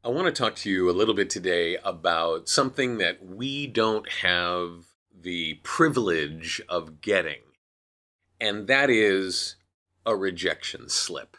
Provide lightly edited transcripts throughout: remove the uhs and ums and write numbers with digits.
I want to talk to you a little bit today about something that we don't have the privilege of getting, and that is a rejection slip.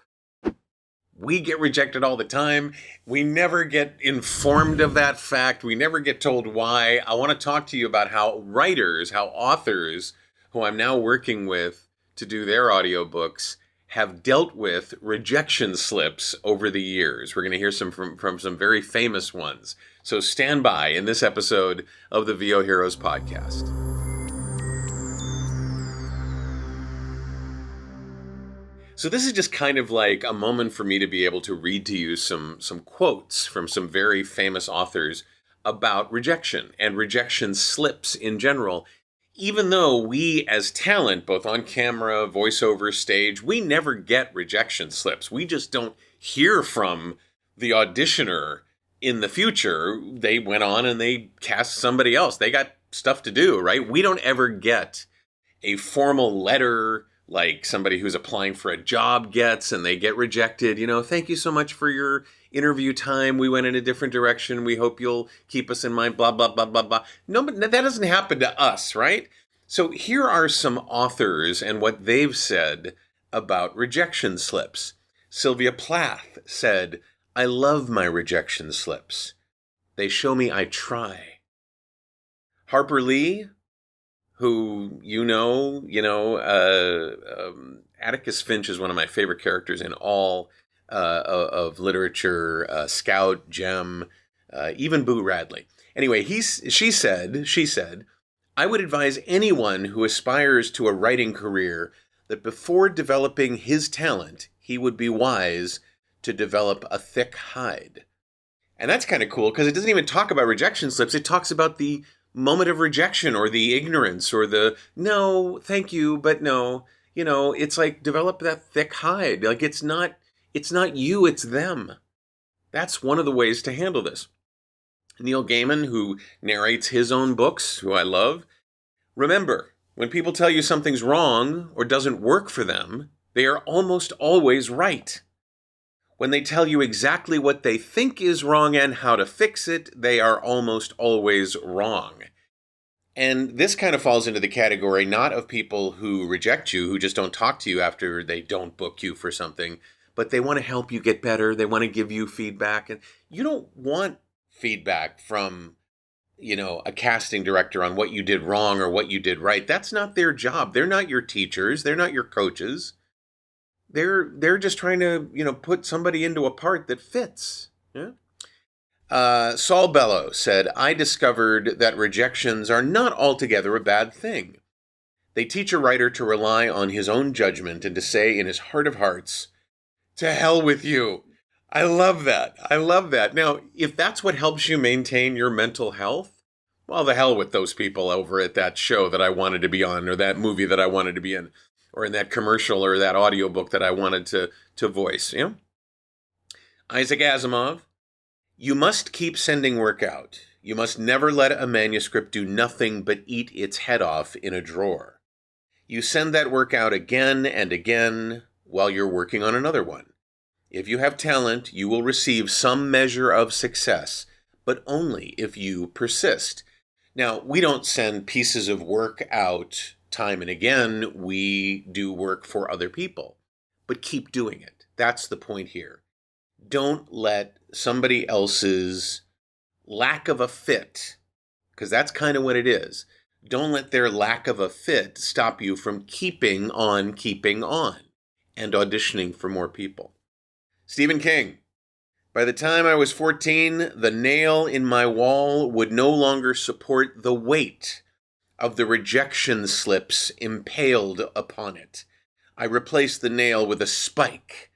We get rejected all the time. We never get informed of that fact. We never get told why. I want to talk to you about how writers, how authors, who I'm now working with to do their audiobooks, have dealt with rejection slips over the years. We're going to hear some from some very famous ones. So stand by in this episode of the VOHeroes podcast. So this is just kind of like a moment for me to be able to read to you some quotes from some very famous authors about rejection and rejection slips in general. Even though we as talent, both on camera, voiceover, stage, we never get rejection slips. We just don't hear from the auditioner in the future. They went on and they cast somebody else. They got stuff to do, right? We don't ever get a formal letter like somebody who's applying for a job gets and they get rejected. Thank you so much for your interview time. We went in a different direction. We hope you'll keep us in mind, blah, blah, blah, blah, blah. No, but that doesn't happen to us, right? So here are some authors and what they've said about rejection slips. Sylvia Plath said, "I love my rejection slips. They show me I try." Harper Lee, who Atticus Finch is one of my favorite characters in all of literature, Scout, Jem, even Boo Radley. Anyway, she said, "I would advise anyone who aspires to a writing career that before developing his talent, he would be wise to develop a thick hide." And that's kind of cool because it doesn't even talk about rejection slips. It talks about the moment of rejection or the ignorance or the no, thank you, but no. It's like develop that thick hide. Like it's not you, it's them. That's one of the ways to handle this. Neil Gaiman, who narrates his own books, who I love, remember, when people tell you something's wrong or doesn't work for them, they are almost always right. When they tell you exactly what they think is wrong and how to fix it, they are almost always wrong. And this kind of falls into the category not of people who reject you, who just don't talk to you after they don't book you for something, but they want to help you get better. They want to give you feedback. And you don't want feedback from, a casting director on what you did wrong or what you did right. That's not their job. They're not your teachers. They're not your coaches. They're just trying to, put somebody into a part that fits. Yeah? Saul Bellow said, "I discovered that rejections are not altogether a bad thing. They teach a writer to rely on his own judgment and to say in his heart of hearts, 'To hell with you.'" I love that. I love that. Now, if that's what helps you maintain your mental health, well, the hell with those people over at that show that I wanted to be on or that movie that I wanted to be in, or in that commercial or that audiobook that I wanted to voice. Yeah? Isaac Asimov, "You must keep sending work out. You must never let a manuscript do nothing but eat its head off in a drawer. You send that work out again and again while you're working on another one. If you have talent, you will receive some measure of success, but only if you persist." Now, we don't send pieces of work out time and again. We do work for other people, but keep doing it. That's the point here. Don't let somebody else's lack of a fit, because that's kind of what it is. Don't let their lack of a fit stop you from keeping on and auditioning for more people. Stephen King, "By the time I was 14, the nail in my wall would no longer support the weight of the rejection slips impaled upon it. I replaced the nail with a spike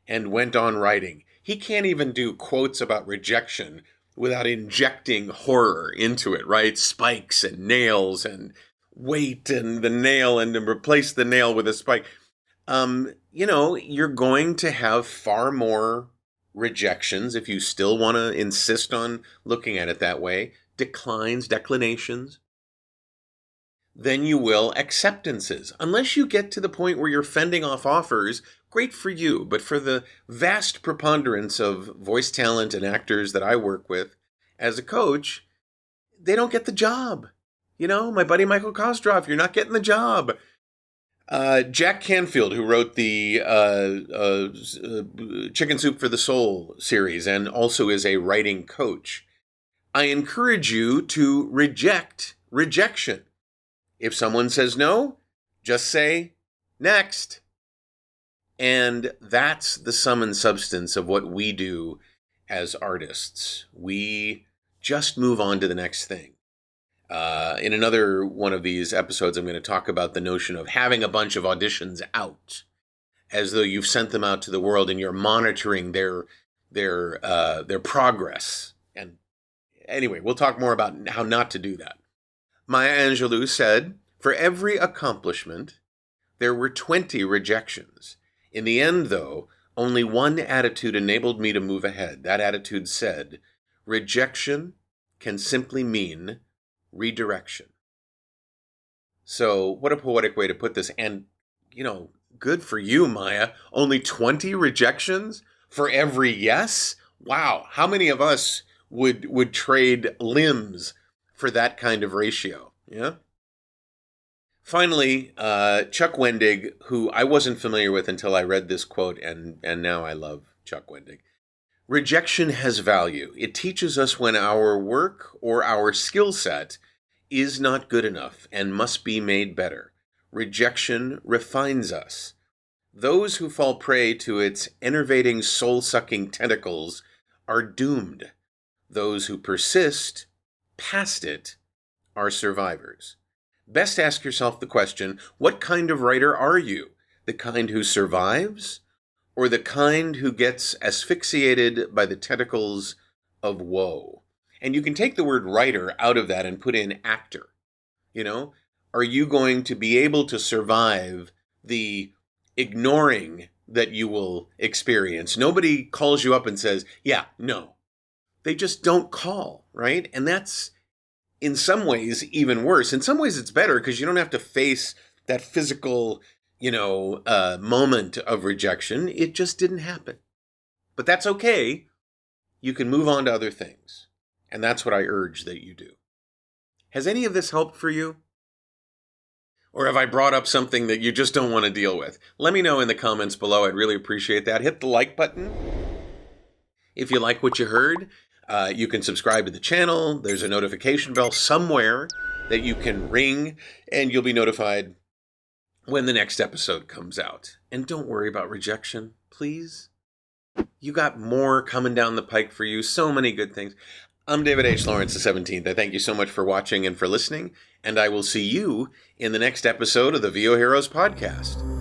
and went on writing." He can't even do quotes about rejection without injecting horror into it, right? Spikes and nails and weight and the nail and then replace the nail with a spike. You're going to have far more rejections if you still want to insist on looking at it that way. Declinations. than you will acceptances. Unless you get to the point where you're fending off offers, great for you. But for the vast preponderance of voice talent and actors that I work with as a coach, they don't get the job. You know, my buddy Michael Kostroff, you're not getting the job. Jack Canfield, who wrote the Chicken Soup for the Soul series and also is a writing coach, I encourage you to reject rejection. If someone says no, just say next. And that's the sum and substance of what we do as artists. We just move on to the next thing. In another one of these episodes, I'm going to talk about the notion of having a bunch of auditions out, as though you've sent them out to the world and you're monitoring their progress. And anyway, we'll talk more about how not to do that. Maya Angelou said, "For every accomplishment, there were 20 rejections. In the end, though, only one attitude enabled me to move ahead. That attitude said, rejection can simply mean redirection." So what a poetic way to put this. And, you know, good for you, Maya. Only 20 rejections for every yes? Wow. How many of us would trade limbs for that kind of ratio? Yeah. Finally, Chuck Wendig, who I wasn't familiar with until I read this quote, and now I love Chuck Wendig. Rejection has value. It teaches us when our work or our skill set is not good enough and must be made better. Rejection refines us. Those who fall prey to its enervating, soul-sucking tentacles are doomed. Those who persist past it are survivors. Best ask yourself the question, what kind of writer are you? The kind who survives, or the kind who gets asphyxiated by the tentacles of woe? And you can take the word writer out of that and put in actor. You know, are you going to be able to survive the ignoring that you will experience? Nobody calls you up and says, yeah, no. They just don't call, right? And that's, in some ways, even worse. In some ways, it's better because you don't have to face that physical, moment of rejection. It just didn't happen. But that's okay. You can move on to other things. And that's what I urge that you do. Has any of this helped for you? Or have I brought up something that you just don't want to deal with? Let me know in the comments below. I'd really appreciate that. Hit the like button if you like what you heard. You can subscribe to the channel. There's a notification bell somewhere that you can ring, and you'll be notified when the next episode comes out. And don't worry about rejection, please. You got more coming down the pike for you. So many good things. I'm David H. Lawrence the 17th. I thank you so much for watching and for listening, and I will see you in the next episode of the VOHeroes podcast.